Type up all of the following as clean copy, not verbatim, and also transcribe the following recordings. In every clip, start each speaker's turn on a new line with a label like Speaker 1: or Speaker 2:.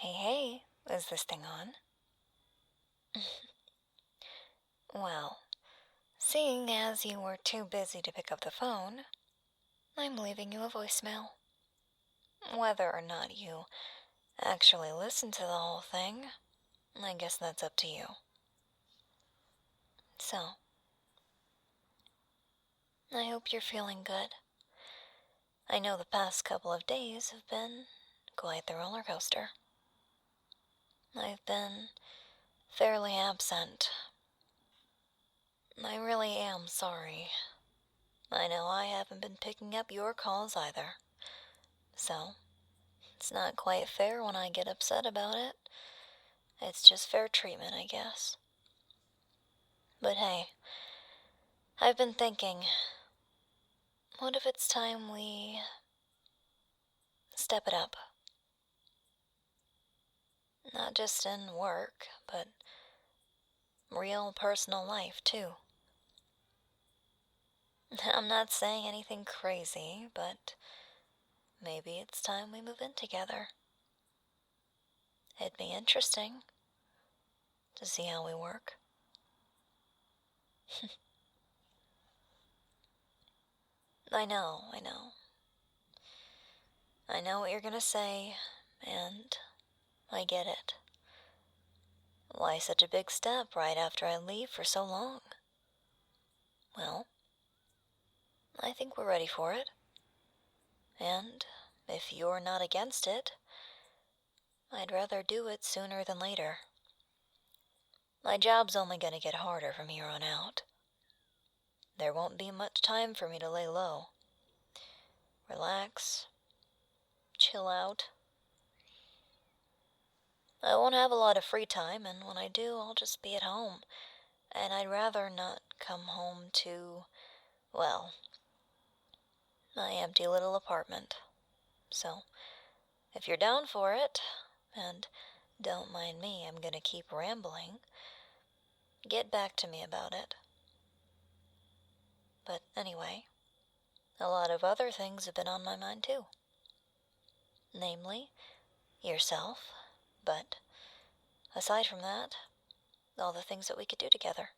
Speaker 1: Hey, is this thing on? Well, seeing as you were too busy to pick up the phone, I'm leaving you a voicemail. Whether or not you actually listen to the whole thing, I guess that's up to you. So, I hope you're feeling good. I know the past couple of days have been quite the roller coaster. I've been fairly absent. I really am sorry. I know I haven't been picking up your calls either. So, it's not quite fair when I get upset about it. It's just fair treatment, I guess. But hey, I've been thinking, what if it's time we step it up? Not just in work, but real personal life, too. I'm not saying anything crazy, but maybe it's time we move in together. It'd be interesting to see how we work. I know. I know what you're gonna say, and I get it. Why such a big step right after I leave for so long? Well, I think we're ready for it. And if you're not against it, I'd rather do it sooner than later. My job's only gonna get harder from here on out. There won't be much time for me to lay low. Relax. Chill out. I won't have a lot of free time, and when I do, I'll just be at home. And I'd rather not come home to, well, my empty little apartment. So, if you're down for it, and don't mind me, I'm gonna keep rambling, get back to me about it. But anyway, a lot of other things have been on my mind too. Namely, yourself, but aside from that, all the things that we could do together.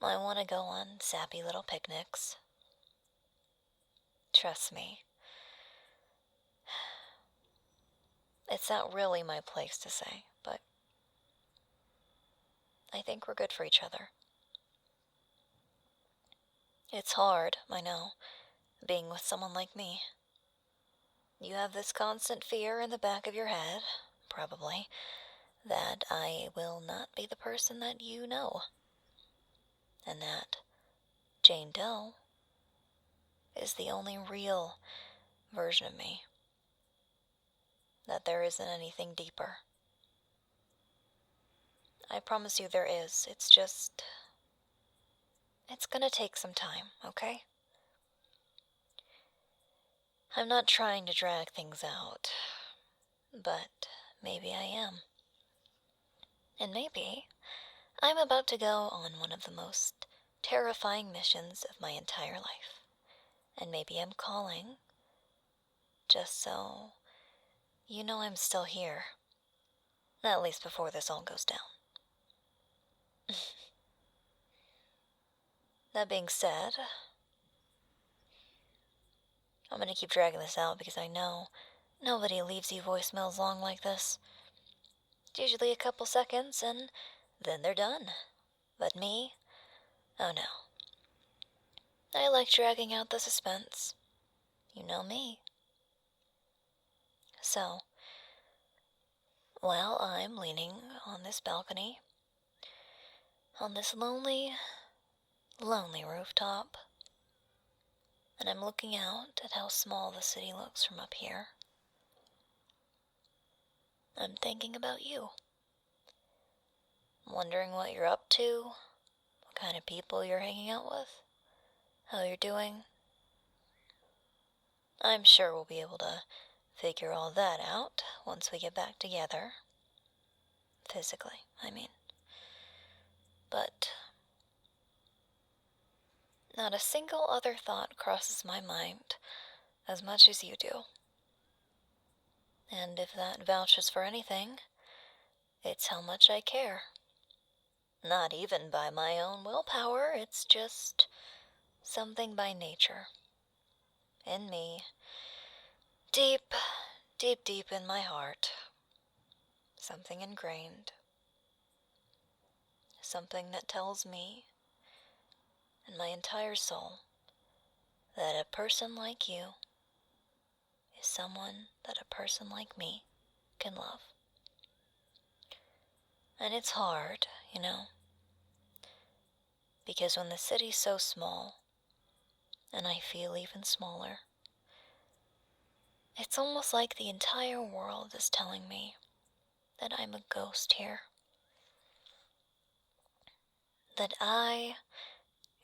Speaker 1: I want to go on sappy little picnics. Trust me. It's not really my place to say, but I think we're good for each other. It's hard, I know, being with someone like me. You have this constant fear in the back of your head, probably, that I will not be the person that you know. And that Jane Doe is the only real version of me. That there isn't anything deeper. I promise you there is. It's gonna take some time, okay? I'm not trying to drag things out, but maybe I am. And maybe I'm about to go on one of the most terrifying missions of my entire life. And maybe I'm calling just so you know I'm still here. At least before this all goes down. That being said, I'm gonna keep dragging this out because I know nobody leaves you voicemails long like this. It's usually a couple seconds and then they're done. But me? Oh no. I like dragging out the suspense. You know me. So, while I'm leaning on this balcony, on this lonely, lonely rooftop, and I'm looking out at how small the city looks from up here, I'm thinking about you. Wondering what you're up to, what kind of people you're hanging out with, how you're doing. I'm sure we'll be able to figure all that out once we get back together. Physically, I mean. But not a single other thought crosses my mind as much as you do. And if that vouches for anything, it's how much I care. Not even by my own willpower, it's just something by nature. In me. Deep, deep, deep in my heart. Something ingrained. Something that tells me and my entire soul that a person like you is someone that a person like me can love. And it's hard, because when the city's so small, and I feel even smaller, it's almost like the entire world is telling me that I'm a ghost here. That I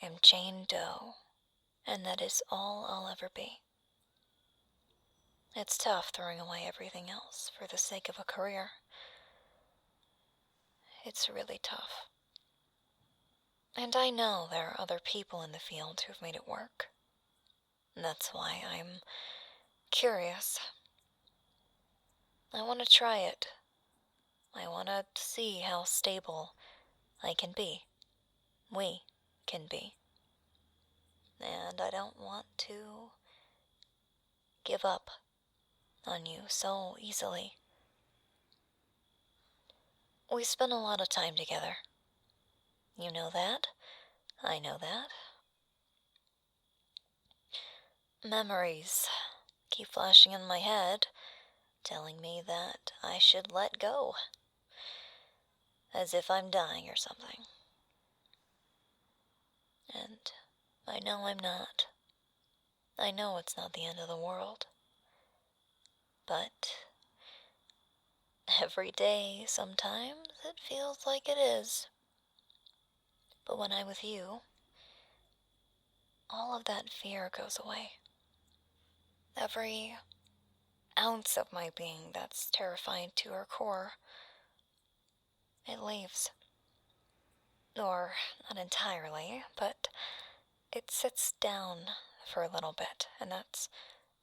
Speaker 1: am Jane Doe, and that is all I'll ever be. It's tough throwing away everything else for the sake of a career. It's really tough. And I know there are other people in the field who've made it work. And that's why I'm curious. I want to try it. I want to see how stable I can be. We can be. And I don't want to give up on you so easily. We spend a lot of time together. You know that. I know that. Memories keep flashing in my head, telling me that I should let go. As if I'm dying or something. And I know I'm not. I know it's not the end of the world. But every day, sometimes, it feels like it is. But when I'm with you, all of that fear goes away. Every ounce of my being that's terrified to our core, it leaves. Or, not entirely, but it sits down for a little bit, and that's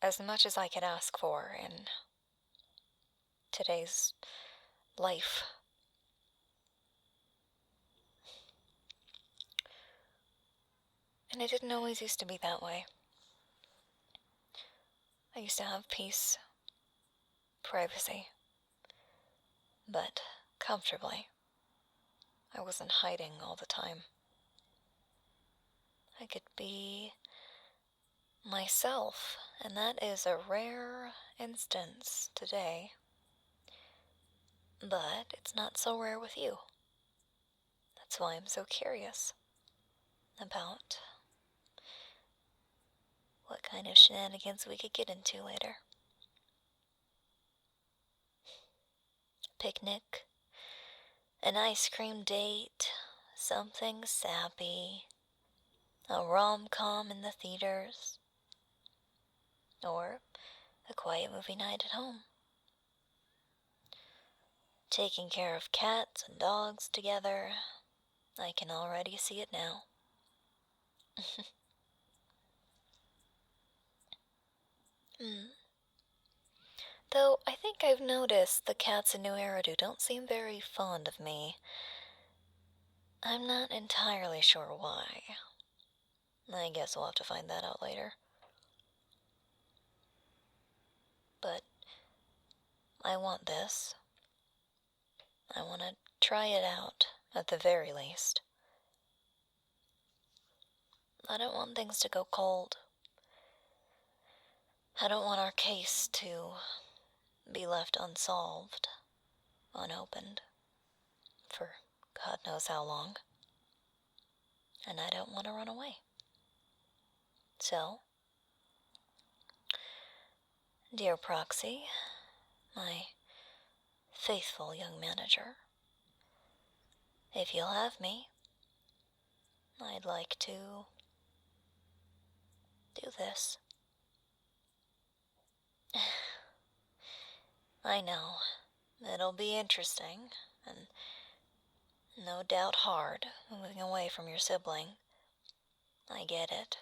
Speaker 1: as much as I could ask for in today's life. And it didn't always used to be that way. I used to have peace, privacy, but comfortably. I wasn't hiding all the time. I could be myself, and that is a rare instance today. But it's not so rare with you. That's why I'm so curious about what kind of shenanigans we could get into later. Picnic, an ice cream date, something sappy, a rom-com in the theaters, or a quiet movie night at home. Taking care of cats and dogs together, I can already see it now. Though I think I've noticed the cats in New Eridu don't seem very fond of me. I'm not entirely sure why. I guess we'll have to find that out later. But I want this. I want to try it out, at the very least. I don't want things to go cold. I don't want our case to be left unsolved, unopened, for God knows how long. And I don't want to run away. So, dear Proxy, my faithful young manager, if you'll have me, I'd like to do this. I know, it'll be interesting, and no doubt hard, moving away from your sibling. I get it.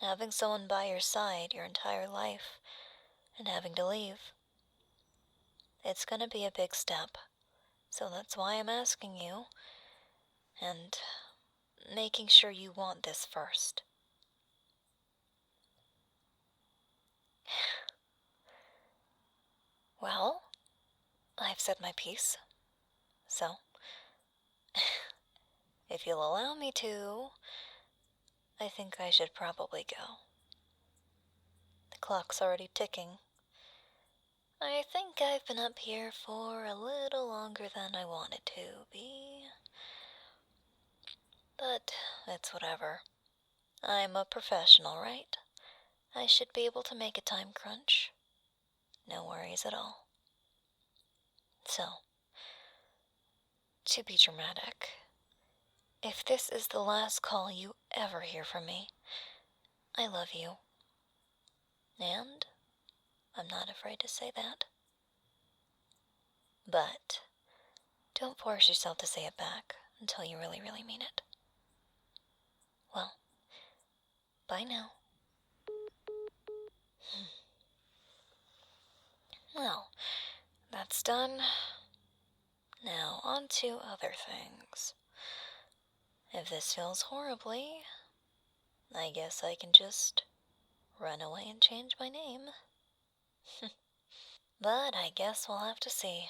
Speaker 1: Having someone by your side your entire life, and having to leave. It's gonna be a big step, so that's why I'm asking you, and making sure you want this first. Well, I've said my piece, so if you'll allow me to, I think I should probably go. The clock's already ticking. I think I've been up here for a little longer than I wanted to be. But it's whatever. I'm a professional, right? I should be able to make a time crunch. No worries at all. So, to be dramatic, if this is the last call you ever hear from me, I love you. And I'm not afraid to say that. But don't force yourself to say it back until you really, really mean it. Well, bye now. Well, that's done. Now, on to other things. If this feels horribly, I guess I can just run away and change my name. But I guess we'll have to see.